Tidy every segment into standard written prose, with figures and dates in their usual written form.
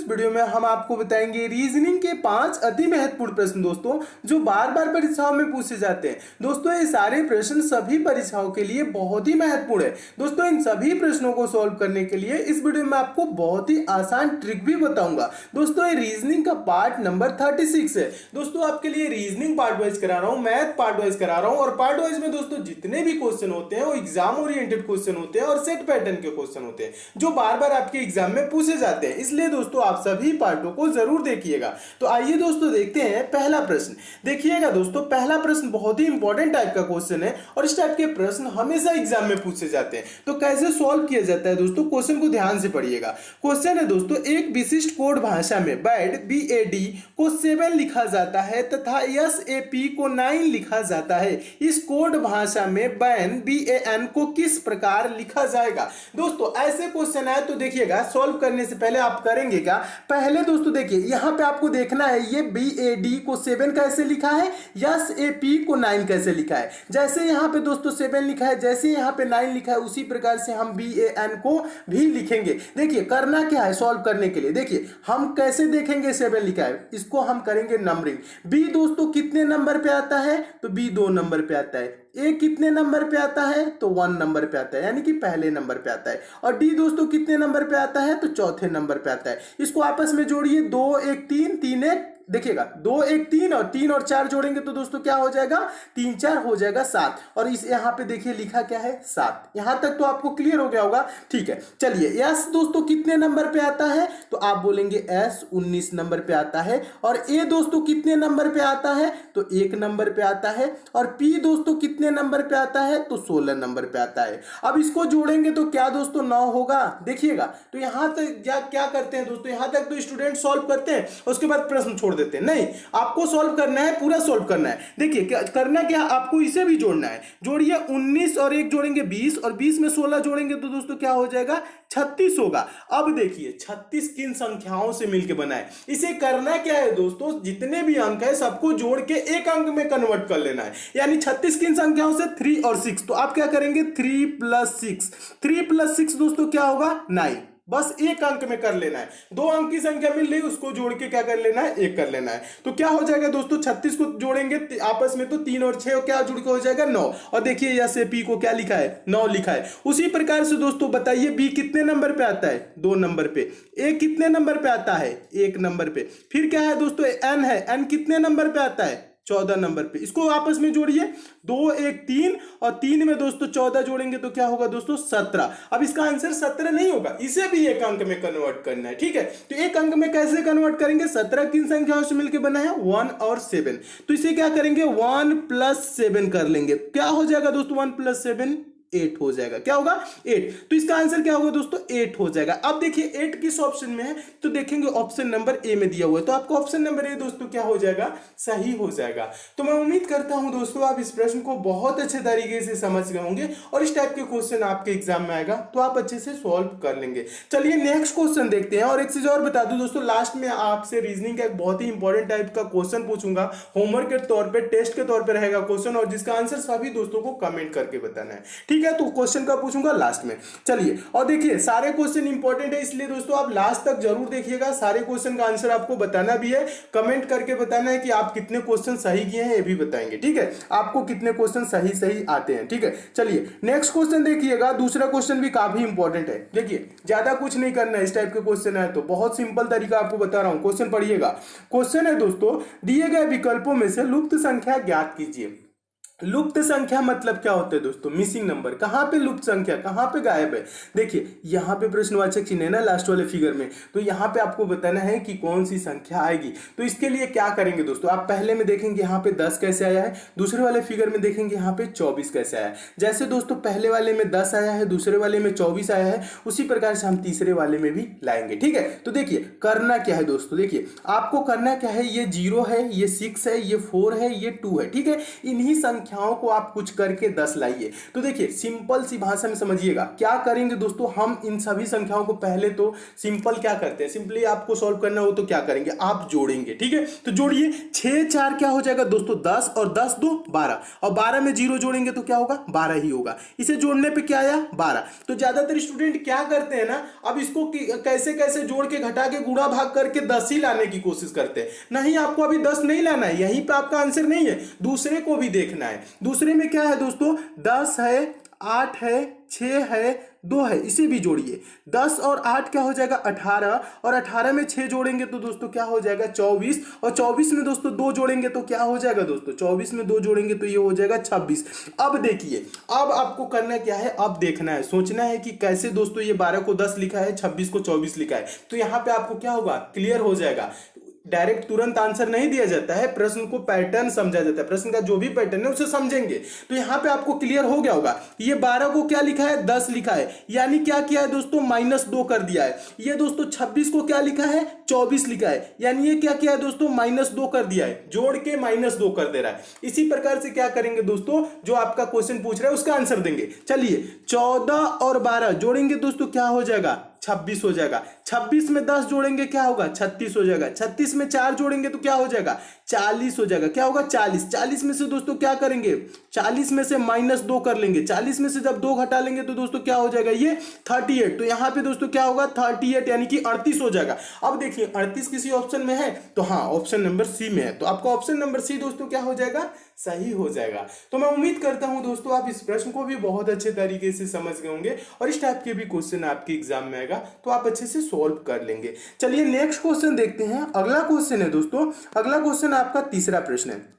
Video में हम आपको बताएंगे रीजनिंग के 5 अति महत्वपूर्ण प्रश्न दोस्तों, जो बार बार परीक्षाओं में पूछे जाते हैं। दोस्तों ये सारे प्रश्न सभी परीक्षाओं के लिए बहुत ही महत्वपूर्ण है। दोस्तों इन सभी प्रश्नों को सॉल्व करने के लिए इस वीडियो में आपको बहुत ही आसान ट्रिक भी बताऊंगा। दोस्तों ये रीजनिंग का पार्ट नंबर 36 है। दोस्तों आपके लिए रीजनिंग पार्ट वाइज करा रहा हूं, मैथ पार्ट वाइज करा रहा हूं, और पार्ट वाइज में दोस्तों जितने भी क्वेश्चन होते हैं वो एग्जाम ओरिएंटेड क्वेश्चन होते हैं और सेट पैटर्न के क्वेश्चन होते हैं, जो बार बार आपके एग्जाम में पूछे जाते हैं। इसलिए दोस्तों आप सभी पार्टों को जरूर देखिएगा। तो आइए दोस्तों देखते हैं पहला प्रश्न। देखिएगा दोस्तों, पहला प्रश्न बहुत ही इंपॉर्टेंट टाइप का क्वेश्चन है और इस टाइप के प्रश्न हमेशा एग्जाम में पूछे जाते हैं। तो कैसे सॉल्व किया जाता है दोस्तों, क्वेश्चन को ध्यान से पढ़िएगा। क्वेश्चन है दोस्तों, एक विशिष्ट कोड भाषा में बैड BAD को 7 लिखा जाता है तथा SAP को 9 लिखा जाता है। इस कोड भाषा में बैन BAN को किस प्रकार लिखा जाएगा। दोस्तों ऐसे क्वेश्चन है तो देखिएगा, सॉल्व करने से पहले आप करेंगे क्या, पहले दोस्तों देखिए यहां पे आपको देखना है ये BAD को 7 कैसे लिखा है, SAP को 9 कैसे लिखा है। जैसे यहां पे दोस्तों 7 लिखा है, जैसे यहां पे 9 लिखा है, उसी प्रकार से हम BAN को भी लिखेंगे। देखिए करना क्या है सॉल्व करने के लिए, देखिए हम कैसे देखेंगे 7 लिखा है, इसको हम करेंगे नंबरिंग। B दोस्तों कितने नंबर पे आता है, तो B 2 नंबर पे आता है। A कितने नंबर पे आता है, तो 1 नंबर पे आता है, यानी कि पहले नंबर पे आता है। और D दोस्तों कितने नंबर पे आता है, तो चौथे नंबर पे आता है। इसको आपस में जोड़िए, 2 1 3 3 1, देखिएगा 2 1 3 और 3 और 4 जोड़ेंगे तो दोस्तों क्या हो जाएगा, 3 4 हो जाएगा 7। और इस यहाँ पे देखिए लिखा क्या है, 7। यहां तक तो आपको क्लियर हो गया होगा। ठीक है, चलिए S दोस्तों कितने नंबर पे आता है, तो आप बोलेंगे S 19 नंबर पे आता है। और A दोस्तों कितने नंबर पे आता है, तो 1 नंबर पे आता है। और P दोस्तों कितने नंबर पे आता है, तो 16 नंबर पे आता है। अब इसको जोड़ेंगे तो क्या दोस्तों 9 होगा। देखिएगा तो यहां तक क्या करते हैं दोस्तों, यहां तक तो स्टूडेंट सॉल्व करते हैं, उसके बाद प्रश्न छोड़ देते हैं। नहीं, आपको सॉल्व करना है, पूरा सॉल्व करना है। देखिए क्या करना, क्या आपको इसे भी जोड़ना है। जोड़िए, 19 और 1 जोड़ेंगे 20 और 20 में 16 जोड़ेंगे तो दोस्तों क्या हो जाएगा, 36 होगा। अब देखिए 36 किन संख्याओं से मिलकर बना है। इसे करना क्या है दोस्तों, जितने भी अंक है सबको जोड़ के एक अंक में कन्वर्ट कर लेना है। यानी 36 किन संख्याओं से, 3 और 6। तो आप क्या करेंगे, 3 + 6, 3 + 6 दोस्तों क्या होगा, 9। बस एक अंक में कर लेना है। 2 अंक की संख्या मिल रही, उसको जोड़ के क्या कर लेना है, 1 कर लेना है। तो क्या हो जाएगा दोस्तों, 36 को जोड़ेंगे आपस में तो 3 और 6 क्या जुड़ के हो जाएगा, 9। और देखिए यहाँ से P को क्या लिखा है, 9 लिखा है। उसी प्रकार से दोस्तों बताइए B कितने नंबर पे आता है, 2 नंबर पे। A कितने नंबर पे आता है, 1 नंबर पे। फिर क्या है दोस्तों, N है, N कितने नंबर पे आता है, 14 नंबर पे। इसको आपस में जोड़िए, 2 1 3 और 3 में दोस्तों 14 जोड़ेंगे तो क्या होगा दोस्तों, 17। अब इसका आंसर 17 नहीं होगा, इसे भी एक अंक में कन्वर्ट करना है। ठीक है, तो एक अंक में कैसे कन्वर्ट करेंगे, 17 किन संख्याओं से मिलकर बना है, 1 और 7। तो इसे क्या करेंगे, 1 + 7 कर लेंगे। क्या हो जाएगा दोस्तों, 1 + 7 8 हो जाएगा। क्या होगा, 8। तो इसका आंसर क्या होगा दोस्तों, 8 हो जाएगा। अब देखिए 8 किस ऑप्शन में है, तो देखेंगे ऑप्शन नंबर A में दिया हुआ है, तो आपको ऑप्शन नंबर A दोस्तों क्या हो जाएगा, सही हो जाएगा। तो मैं उम्मीद करता हूं दोस्तों आप इस प्रश्न को बहुत अच्छे तरीके से समझ गए होंगे और इस टाइप के क्वेश्चन आपके एग्जाम में आएगा तो आप अच्छे से सॉल्व कर लेंगे। चलिए नेक्स्ट क्वेश्चन देखते हैं। और एक चीज और बता दूं दोस्तों, लास्ट में आपसे रीजनिंग का एक बहुत ही इंपॉर्टेंट टाइप का क्वेश्चन पूछूंगा, होमवर्क के तौर पर, टेस्ट के तौर पर रहेगा क्वेश्चन, और जिसका आंसर सभी दोस्तों को कमेंट करके बताना है। ठीक है, तो क्वेश्चन का पूछूंगा लास्ट में। चलिए, और देखिए सारे क्वेश्चन इंपॉर्टेंट है, इसलिए दोस्तों आप लास्ट तक जरूर देखिएगा। सारे क्वेश्चन का आंसर आपको बताना भी है, कमेंट करके बताना है कि आप कितने क्वेश्चन सही किए हैं, ये भी बताएंगे। ठीक है, आपको कितने क्वेश्चन सही आते हैं। ठीक है, चलिए नेक्स्ट क्वेश्चन देखिएगा। दूसरा क्वेश्चन भी काफी इंपॉर्टेंट है। देखिए ज्यादा कुछ नहीं करना है, इस टाइप के क्वेश्चन है तो बहुत सिंपल तरीका आपको बता रहा हूं। क्वेश्चन पढ़िएगा। क्वेश्चन है दोस्तों, दिए गए विकल्पों में से लुप्त संख्या ज्ञात कीजिए। लुप्त संख्या मतलब क्या होता है दोस्तों, मिसिंग नंबर। कहां पे लुप्त संख्या, कहां पे गायब है। देखिए यहां पे प्रश्नवाचक चिन्ह है ना लास्ट वाले फिगर में, तो यहां पे आपको बताना है कि कौन सी संख्या आएगी। तो इसके लिए क्या करेंगे दोस्तों, आप पहले में देखेंगे यहां पे 10 कैसे आया है, दूसरे वाले फिगर में देखेंगे यहां पे 24 कैसे आया है। जैसे दोस्तों पहले वाले में 10 आया है, दूसरे वाले में 24 आया है, उसी प्रकार से हम तीसरे वाले में भी लाएंगे। ठीक है, तो देखिए करना क्या है दोस्तों, देखिए आपको करना क्या है, ये 0 है, ये 6 है, ये 4 है, ये 2 है। ठीक है, इन्हीं संख्याओं को आप कुछ करके 10 लाइए। तो देखिए सिंपल सी भाषा में समझिएगा क्या करेंगे दोस्तों, हम इन सभी संख्याओं को पहले तो सिंपल क्या करते हैं, सिंपली आपको सॉल्व करना हो तो क्या करेंगे, आप जोड़ेंगे। ठीक है, तो जोड़िए 6 4 क्या हो जाएगा दोस्तों 10 और 10 2 12 और 12 में 0 जोड़ेंगे तो क्या होगा 12 ही होगा। इसे जोड़ने पे क्या आया 12। तो ज्यादातर स्टूडेंट क्या करते हैं ना, अब इसको कैसे कैसे जोड़ के घटा के गुणा भाग करके 10 ही लाने की कोशिश करते हैं। नहीं, आपको अभी 10 नहीं लाना है, यहीं पे आपका आंसर नहीं है, दूसरे को भी देखना है। दूसरे में क्या है दोस्तों 10 है 8 है 6 है 2 है, इसे भी जोड़िए। 10 और 8 क्या हो जाएगा 18 और 18 में 6 जोड़ेंगे तो दोस्तों क्या हो जाएगा 24 और 24 में दोस्तों 2 जोड़ेंगे तो क्या हो जाएगा दोस्तों 24 में 2 जोड़ेंगे तो ये हो जाएगा 26। अब देखिए, अब आपको करना क्या है, अब देखना है, सोचना है कि कैसे दोस्तों ये 12 को 10 लिखा है, 26 को 24 लिखा है। तो यहां पे आपको क्या होगा क्लियर हो जाएगा। डायरेक्ट तुरंत आंसर नहीं दिया जाता है, प्रश्न को पैटर्न समझा जाता है, प्रश्न का जो भी पैटर्न है उसे समझेंगे। तो यहां पे आपको क्लियर हो गया होगा, ये 12 को क्या लिखा है 10 लिखा है, यानी क्या किया है दोस्तों -2 कर दिया है। ये दोस्तों 26 को क्या लिखा है 24 लिखा है, यानी ये क्या किया है दोस्तों -2 कर दिया है, जोड़ के -2 कर दे रहा है। इसी प्रकार से क्या करेंगे दोस्तों, जो आपका क्वेश्चन पूछ रहा है उसका आंसर देंगे। चलिए 14 और 12 जोड़ेंगे दोस्तों क्या हो जाएगा 26 हो जाएगा। 26 में 10 जोड़ेंगे क्या होगा 36 हो जाएगा। 36 में 4 जोड़ेंगे तो क्या हो जाएगा 40 हो जाएगा। क्या होगा 40। 40 में से दोस्तों क्या करेंगे 40 में से -2 कर लेंगे। 40 में से जब 2 घटा लेंगे तो दोस्तों क्या हो जाएगा ये 38। तो यहां पे दोस्तों क्या होगा 38 यानी कि 38 हो जाएगा। अब देखिए 38 किसी ऑप्शन में है तो हाँ ऑप्शन नंबर सी में है, तो आपका ऑप्शन नंबर सी दोस्तों क्या हो जाएगा सही हो जाएगा। तो मैं उम्मीद करता हूं दोस्तों आप इस प्रश्न को भी बहुत अच्छे तरीके से समझ गए होंगे और इस टाइप के भी क्वेश्चन आपके एग्जाम में आएगा तो आप अच्छे से सॉल्व कर लेंगे। चलिए नेक्स्ट क्वेश्चन देखते हैं। अगला क्वेश्चन है दोस्तों, अगला क्वेश्चन आपका तीसरा प्रश्न है।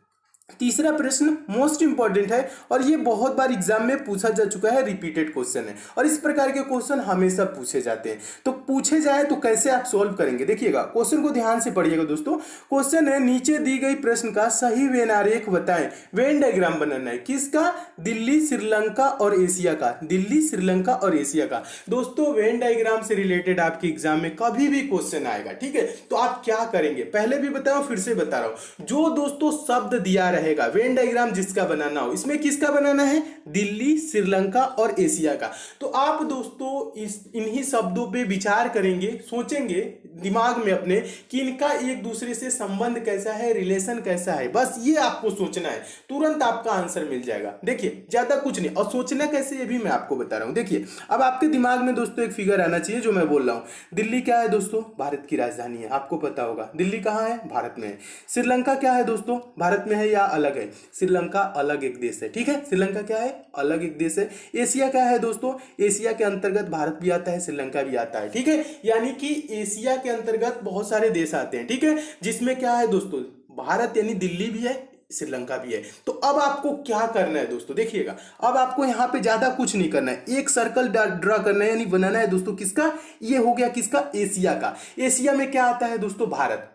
तीसरा प्रश्न मोस्ट इंपॉर्टेंट है और ये बहुत बार एग्जाम में पूछा जा चुका है, रिपीटेड क्वेश्चन है और इस प्रकार के क्वेश्चन हमेशा पूछे जाते हैं। तो पूछे जाए तो कैसे आप सॉल्व करेंगे, देखिएगा क्वेश्चन को ध्यान से पढ़िएगा दोस्तों। क्वेश्चन है नीचे दी गई प्रश्न का सही वेन आरेख बताएं। वेन डायग्राम बनाना है किसका, दिल्ली श्रीलंका और एशिया का। दिल्ली श्रीलंका और एशिया का दोस्तों वेन डायग्राम से रिलेटेड आपके एग्जाम में कभी भी क्वेश्चन आएगा। ठीक है, तो आप क्या करेंगे पहले भी बताओ फिर से बता रहा हूं, जो दोस्तों शब्द दिया रहेगा वेन डायग्राम जिसका बनाना हो, इसमें किसका बनाना है दिल्ली श्रीलंका और एशिया का। तो आप दोस्तों इन्हीं शब्दों पे विचार करेंगे, सोचेंगे दिमाग में अपने कि इनका एक दूसरे से संबंध कैसा है, रिलेशन कैसा है, बस ये आपको सोचना है, तुरंत आपका आंसर मिल जाएगा। देखिए ज्यादा कुछ नहीं, और सोचना कैसे ये भी मैं आपको बता रहा हूं। देखिए अब आपके दिमाग में दोस्तों एक फिगर आना चाहिए जो मैं बोल रहा हूं। दिल्ली क्या है दोस्तों, भारत की राजधानी है, आपको पता होगा। दिल्ली कहां है, भारत में है। श्रीलंका क्या है दोस्तों, भारत में है या अलग है, श्रीलंका अलग एक देश है। ठीक है, श्रीलंका क्या है, अलग एक देश है। एशिया क्या है दोस्तों, एशिया के अंतर्गत भारत भी आता है, श्रीलंका भी आता है। ठीक है, यानी कि एशिया के अंतर्गत बहुत सारे देश आते हैं। ठीक है, जिसमें क्या है दोस्तों भारत यानी दिल्ली भी है, श्रीलंका भी है। तो अब आपको क्या करना है दोस्तों, देखिएगा अब आपको यहां पे ज्यादा कुछ नहीं करना है, एक सर्कल ड्रा करना है यानी बनाना है दोस्तों किसका, ये हो गया किसका, एशिया का। एशिया में क्या आता है दोस्तों, भारत,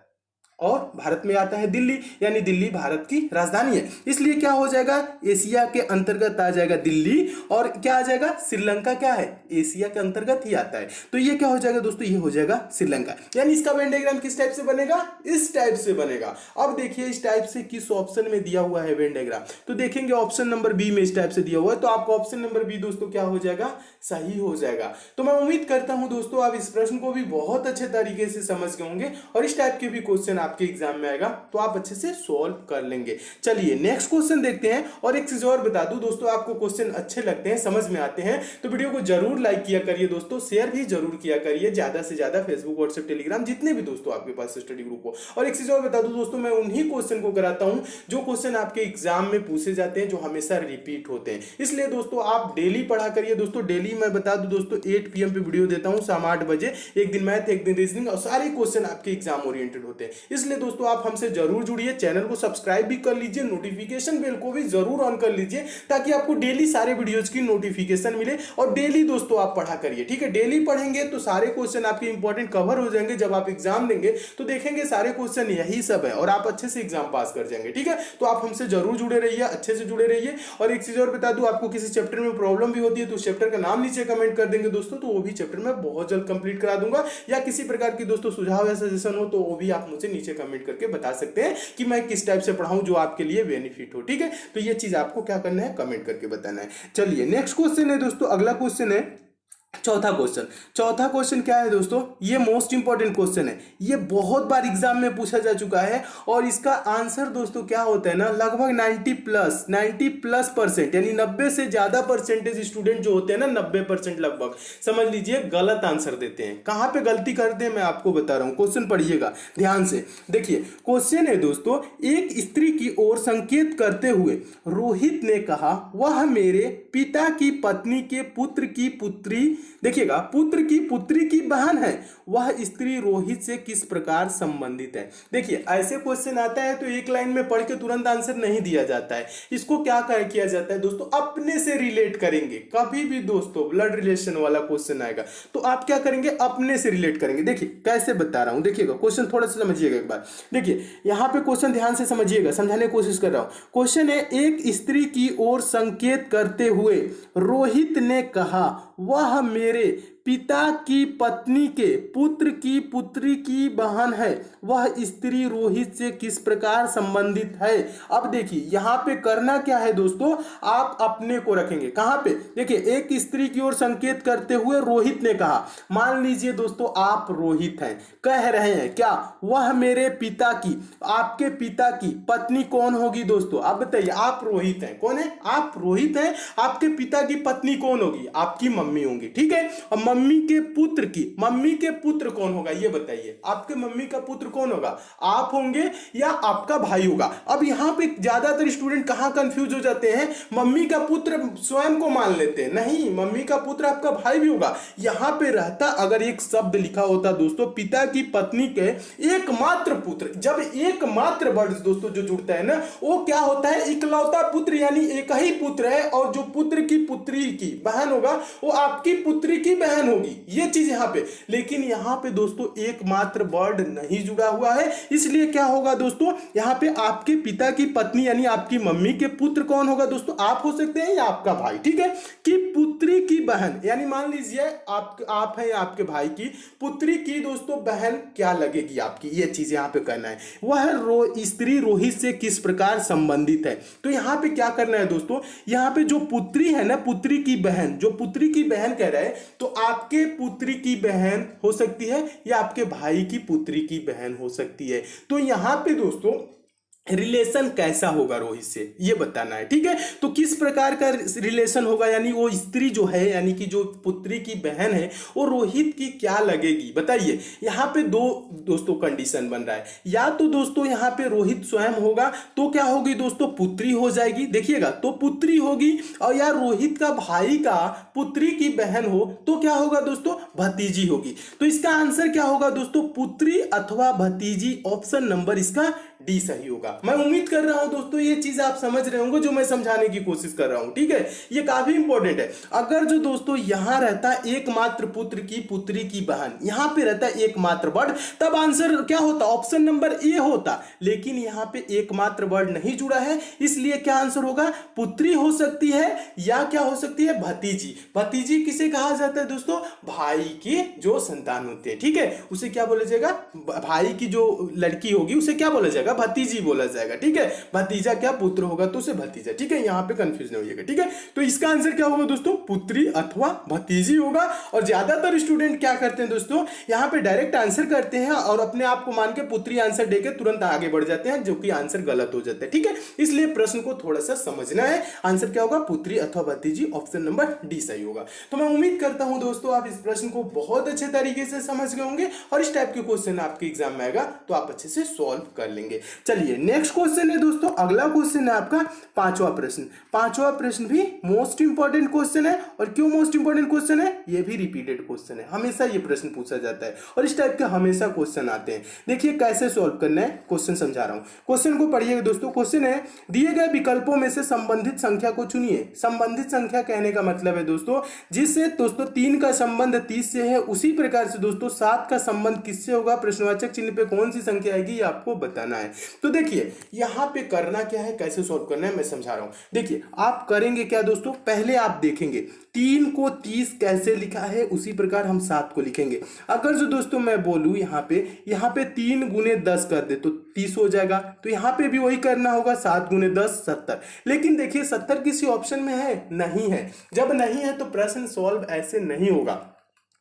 और भारत में आता है दिल्ली, यानी दिल्ली भारत की राजधानी है, इसलिए क्या हो जाएगा एशिया के अंतर्गत आ जाएगा दिल्ली, और क्या आ जाएगा श्रीलंका क्या है, एशिया के अंतर्गत ही आता है। तो ये क्या हो जाएगा दोस्तों, ये हो जाएगा श्रीलंका। यानी इसका वेन डायग्राम किस टाइप से बनेगा, इस टाइप से बनेगा। अब देखिए इस टाइप से किस ऑप्शन में दिया हुआ है वेन डायग्राम, तो देखेंगे ऑप्शन नंबर बी में इस टाइप से दिया हुआ है, तो आपका ऑप्शन नंबर बी दोस्तों क्या हो जाएगा, सही हो जाएगा। तो मैं उम्मीद करता हूं दोस्तों आप इस प्रश्न को भी बहुत अच्छे तरीके से समझ गए होंगे और इस टाइप के भी क्वेश्चन आपके एग्जाम में आएगा तो आप अच्छे से सॉल्व कर लेंगे। चलिए नेक्स्ट क्वेश्चन देखते हैं। और एक चीज और बता दूं दोस्तों, आपको क्वेश्चन अच्छे लगते हैं, समझ में आते हैं तो वीडियो को जरूर लाइक किया करिए दोस्तों, शेयर भी जरूर किया करिए ज्यादा से ज्यादा, फेसबुक व्हाट्सएप टेलीग्राम जितने भी दोस्तों आपके पास स्टडी ग्रुप हो। और एक चीज और बता दूं दोस्तों, मैं उन्हीं क्वेश्चन को कराता हूं जो क्वेश्चन आपके एग्जाम में पूछे जाते हैं, जो हमेशा रिपीट होते हैं। इसलिए दोस्तों आप डेली पढ़ा करिए दोस्तों। डेली मैं बता दूं दोस्तों 8 PM पे वीडियो देता हूं, शाम 8 बजे, एक दिन मैथ एक दिन रीजनिंग, और सारे क्वेश्चन आपके एग्जाम ओरिएंटेड होते हैं। इसलिए दोस्तों आप हमसे जरूर जुड़िए, चैनल को सब्सक्राइब भी कर लीजिए, नोटिफिकेशन बेल को भी जरूर ऑन कर लीजिए ताकि आपको डेली सारे वीडियोज की नोटिफिकेशन मिले। और डेली दोस्तों आप पढ़ा करिए, ठीक है। डेली पढ़ेंगे तो सारे क्वेश्चन आपके इंपॉर्टेंट कवर हो जाएंगे। जब आप एग्जाम देंगे तो देखेंगे सारे क्वेश्चन यही सब है और आप अच्छे से एग्जाम पास कर जाएंगे, ठीक है। तो आप हमसे जरूर जुड़े रहिए, अच्छे से जुड़े रहिए। और एक चीज और बता दूं, आपको किसी चैप्टर में प्रॉब्लम भी होती है तो उस चैप्टर का नाम नीचे कमेंट कर देंगे दोस्तों, तो वो भी चैप्टर में बहुत जल्द कंप्लीट करा दूंगा। या किसी प्रकार की दोस्तों सुझाव या सजेशन हो तो वो भी आप मुझे नीचे कमेंट करके बता सकते हैं कि मैं किस टाइप से पढ़ाऊं जो आपके लिए बेनिफिट हो। ठीक है, तो ये चीज आपको क्या करना है, कमेंट करके बताना है। चलिए नेक्स्ट क्वेश्चन है दोस्तों, अगला क्वेश्चन है चौथा क्वेश्चन। चौथा क्वेश्चन क्या है दोस्तों, ये मोस्ट इंपॉर्टेंट क्वेश्चन है, ये बहुत बार एग्जाम में पूछा जा चुका है और इसका आंसर दोस्तों क्या होता है ना, लगभग 90 प्लस परसेंट, यानी 90 से ज्यादा परसेंटेज स्टूडेंट जो होते हैं ना, 90% लगभग समझ लीजिए गलत आंसर देते हैं। कहां पे गलती करते हैं मैं आपको बता रहा हूं, क्वेश्चन पढ़िएगा ध्यान से। देखिए क्वेश्चन है दोस्तों, एक स्त्री की ओर संकेत करते हुए रोहित ने कहा, वह मेरे पिता की पत्नी के पुत्र की पुत्री, देखिएगा पुत्र की पुत्री की बहन है, वह स्त्री रोहित से किस प्रकार संबंधित है। देखिए ऐसे क्वेश्चन आता है तो एक लाइन में पढ़ के तुरंत आंसर नहीं दिया जाता है, इसको क्या किया जाता है दोस्तों, अपने से रिलेट करेंगे। कभी भी दोस्तों ब्लड रिलेशन वाला क्वेश्चन आएगा तो आप क्या करेंगे, अपने से रिलेट करेंगे। देखिए कैसे बता रहा हूं, देखिएगा क्वेश्चन थोड़ा सा समझिएगा एक बार। देखिए यहां पे क्वेश्चन ध्यान से समझिएगा, समझाने की कोशिश कर रहा हूं। क्वेश्चन है, एक स्त्री की ओर संकेत करते हुए रोहित ने कहा, वह मेरे पिता की पत्नी के पुत्र की पुत्री की बहन है, वह स्त्री रोहित से किस प्रकार संबंधित है। अब देखिए यहां पे करना क्या है दोस्तों, आप अपने को रखेंगे कहां पे, देखिए एक स्त्री की ओर संकेत करते हुए रोहित ने कहा, मान लीजिए दोस्तों आप रोहित हैं, कह रहे हैं क्या, वह मेरे पिता की, आपके पिता की पत्नी कौन होगी दोस्तों, आप बताइए, आप रोहित हैं, कौन है, आप रोहित हैं, आपके पिता की पत्नी कौन होगी, आपकी मम्मी होंगी। ठीक है, अब मम्मी के पुत्र की, मम्मी के पुत्र कौन होगा ये बताइए, आपके मम्मी का पुत्र कौन होगा, आप होंगे या आपका भाई होगा। अब यहां पे ज्यादातर स्टूडेंट कहां कंफ्यूज हो जाते हैं, मम्मी का पुत्र स्वयं को मान लेते हैं, नहीं मम्मी का पुत्र आपका भाई भी होगा। यहां पे रहता अगर एक शब्द लिखा होता दोस्तों, पिता की पत्नी के एकमात्र पुत्र, जब एकमात्र वर्ड दोस्तों जो जुड़ता है ना वो क्या होता है, इकलौता पुत्र, यानी एक ही पुत्र है और जो पुत्र की पुत्री की बहन होगा वो आपकी पुत्री की बहन होगी, ये चीज यहां पे। लेकिन यहां पे दोस्तों एकमात्र वर्ड नहीं जुड़ा हुआ है, इसलिए क्या होगा दोस्तों, यहां पे आपके पिता की पत्नी यानी आपकी मम्मी के पुत्र कौन होगा दोस्तों, आप हो सकते हैं या आपका भाई। ठीक है, कि पुत्री की बहन, यानी मान लीजिए आप है आपके भाई की पुत्री की दोस्तों बहन क्या लगेगी आपकी, ये चीज यहां पे करना है। वह स्त्री रोहित से किस प्रकार संबंधित है, तो यहां पे क्या करना है दोस्तों, यहां पे जो पुत्री है ना, पुत्री की बहन, जो पुत्री की बहन कह रहा है तो आपके पुत्री की बहन हो सकती है या आपके भाई की पुत्री की बहन हो सकती है। तो यहां पे दोस्तों रिलेशन कैसा होगा रोहित से ये बताना है। ठीक है, तो किस प्रकार का रिलेशन होगा, यानी वो स्त्री जो है यानी कि जो पुत्री की बहन है वो रोहित की क्या लगेगी बताइए। यहाँ पे दो दोस्तों कंडीशन बन रहा है, या तो दोस्तों यहाँ पे रोहित स्वयं होगा तो क्या होगी दोस्तों, पुत्री हो जाएगी, देखिएगा तो पुत्री होगी, और या रोहित का भाई का पुत्री की बहन हो तो क्या होगा दोस्तों, भतीजी होगी। तो इसका आंसर क्या होगा दोस्तों, पुत्री अथवा भतीजी, ऑप्शन नंबर इसका डी सही होगा। मैं उम्मीद कर रहा हूं दोस्तों ये चीज आप समझ रहे होंगे जो मैं समझाने की कोशिश कर रहा हूं। ठीक है, ये काफी इंपॉर्टेंट है। अगर जो दोस्तों यहां रहता एकमात्र पुत्र की पुत्री की बहन, यहां पे रहता एकमात्र वर्ड, तब आंसर क्या होता, ऑप्शन नंबर ए होता। लेकिन यहां पे एकमात्र वर्ड नहीं जुड़ा है, इसलिए क्या आंसर होगा, पुत्री हो सकती है या क्या हो सकती है, भतीजी। भतीजी किसे कहा जाता है दोस्तों, भाई की जो संतान होती है। ठीक है, उसे क्या बोला जाएगा, भाई की जो लड़की होगी उसे क्या बोला जाएगा, भतीजी बोला जाएगा। ठीक है, भतीजा क्या पुत्र होगा तो उसे भतीजा। ठीक है, यहां पे कंफ्यूज नहीं होइएगा। ठीक है, तो इसका आंसर क्या होगा दोस्तों, पुत्री अथवा भतीजी होगा। और ज्यादातर स्टूडेंट क्या करते हैं दोस्तों, यहां पे डायरेक्ट आंसर करते हैं और अपने आप को मान के पुत्री आंसर देके तुरंत आगे बढ़ जाते हैं, जो कि आंसर गलत हो जाता है। ठीक है, इसलिए प्रश्न को थोड़ा सा समझना है। आंसर क्या होगा, पुत्री अथवा भतीजी, ऑप्शन नंबर डी सही होगा। तो मैं उम्मीद करता हूं दोस्तों आप इस प्रश्न को बहुत अच्छे तरीके से समझ गए होंगे और इस टाइप के क्वेश्चन आपके एग्जाम में आएगा तो आप अच्छे से सॉल्व कर लेंगे। चलिए नेक्स्ट क्वेश्चन है दोस्तों, अगला क्वेश्चन है आपका पांचवा प्रश्न। पांचवा प्रश्न भी मोस्ट इंपॉर्टेंट क्वेश्चन है। और क्यों मोस्ट इंपॉर्टेंट क्वेश्चन है, ये भी रिपीटेड क्वेश्चन है, हमेशा ये प्रश्न पूछा जाता है और इस टाइप के हमेशा क्वेश्चन आते हैं। देखिए कैसे सॉल्व करना है, क्वेश्चन समझा रहा हूं, क्वेश्चन को पढ़िएगा दोस्तों। क्वेश्चन है, दिए गए विकल्पों में से संबंधित संख्या को चुनिए। संबंधित संख्या कहने का मतलब है दोस्तों, जिससे दोस्तों 3 का संबंध 30 से है, उसी प्रकार से दोस्तों 7 का संबंध किससे होगा, प्रश्नवाचक चिन्ह पे कौन सी संख्या आएगी ये आपको बताना है। तो देखिए चलिए यहाँ पे करना क्या है, कैसे सॉल्व करना है मैं समझा रहा हूँ। देखिए आप करेंगे क्या दोस्तों, पहले आप देखेंगे 3 को 30 कैसे लिखा है, उसी प्रकार हम 7 को लिखेंगे। अगर जो दोस्तों मैं बोलूँ यहाँ पे 3 गुने 10 कर दे तो 30 हो जाएगा, तो यहाँ पे भी वही करना होगा, 7 गुने 10 70। लेकिन देखिए 70 किसी ऑप्शन में है नहीं है, जब नहीं है तो प्रश्न सॉल्व ऐसे नहीं होगा।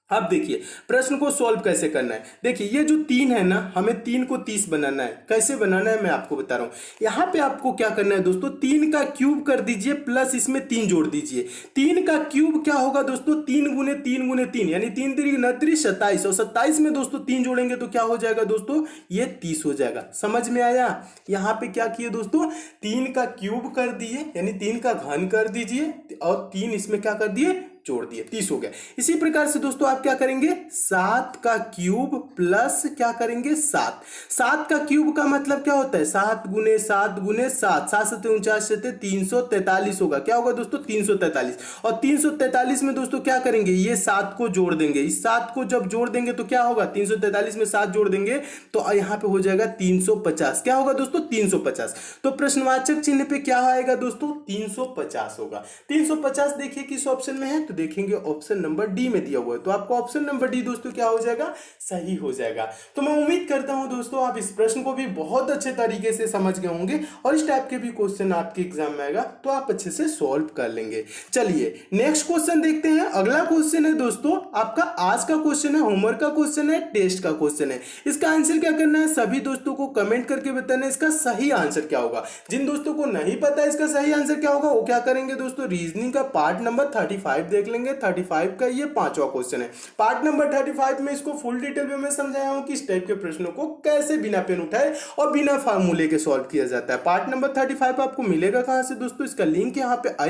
अब देखिए प्रश्न को सॉल्व कैसे करना है। देखिए ये जो 3 है ना, हमें 3 को 30 बनाना है। कैसे बनाना है मैं आपको बता रहा हूं। यहाँ पे आपको क्या करना है दोस्तों, 3 का क्यूब कर दीजिए प्लस इसमें 3 जोड़ दीजिए। 3 का क्यूब क्या होगा दोस्तों, 3 गुने 3 गुने 3 यानी 3 3 29 27, और 27 में दोस्तों 3 जोड़ेंगे तो क्या हो जाएगा दोस्तों, ये 30 हो जाएगा। समझ में आया। यहाँ पे क्या किए दोस्तों, 3 का क्यूब कर दिए यानी 3 का घन कर दीजिए और 3 इसमें क्या कर दिए, जोड़ दिए, 30 हो गया। इसी प्रकार से दोस्तों आप क्या करेंगे, 7 का क्यूब प्लस क्या करेंगे 7। 7 का क्यूब का मतलब क्या होता है, 7 गुने 7 गुने 7, 7 7 49 से 343 होगा। क्या होगा दोस्तों 343, और 343 में दोस्तों क्या करेंगे, ये 7 को जोड़ देंगे। इस 7 को जब जोड़ देंगे तो क्या होगा, 343 में 7 जोड़ देंगे तो यहाँ पे हो जाएगा 350। क्या होगा दोस्तों 350। तो प्रश्नवाचक चिन्ह पे क्या आएगा दोस्तों, 350 होगा। 350 देखिए किस ऑप्शन में है, तो देखेंगे ऑप्शन नंबर डी में दिया हुआ है, तो आपको ऑप्शन नंबर डी दोस्तों क्या हो जाएगा, सही हो जाएगा। तो मैं उम्मीद करता हूं दोस्तों आप इस प्रश्न को भी बहुत अच्छे तरीके से समझ गए होंगे, और इस टाइप के भी क्वेश्चन आपके एग्जाम में आएगा तो आप अच्छे से सॉल्व कर लेंगे। चलिए नेक्स्ट क्वेश्चन देखते हैं। अगला क्वेश्चन है दोस्तों आपका आज का क्वेश्चन है, होमवर्क का क्वेश्चन है, टेस्ट का क्वेश्चन है। इसका आंसर क्या करना है, सभी दोस्तों को कमेंट करके बताना इसका सही आंसर क्या होगा। जिन दोस्तों को नहीं पता इसका सही आंसर क्या होगा वो क्या करेंगे दोस्तों, रीजनिंग का पार्ट नंबर 35 देख लेंगे। 35 का ये 5वां क्वेश्चन है। पार्ट नंबर 35 में इसको फुल डिटेल में मैं समझाया हूं कि इस टाइप के प्रश्नों को कैसे बिना पेन उठाए और बिना फार्मूले के सॉल्व किया जाता है। पार्ट नंबर 35 आपको मिलेगा कहां से दोस्तों, इसका लिंक यहाँ पे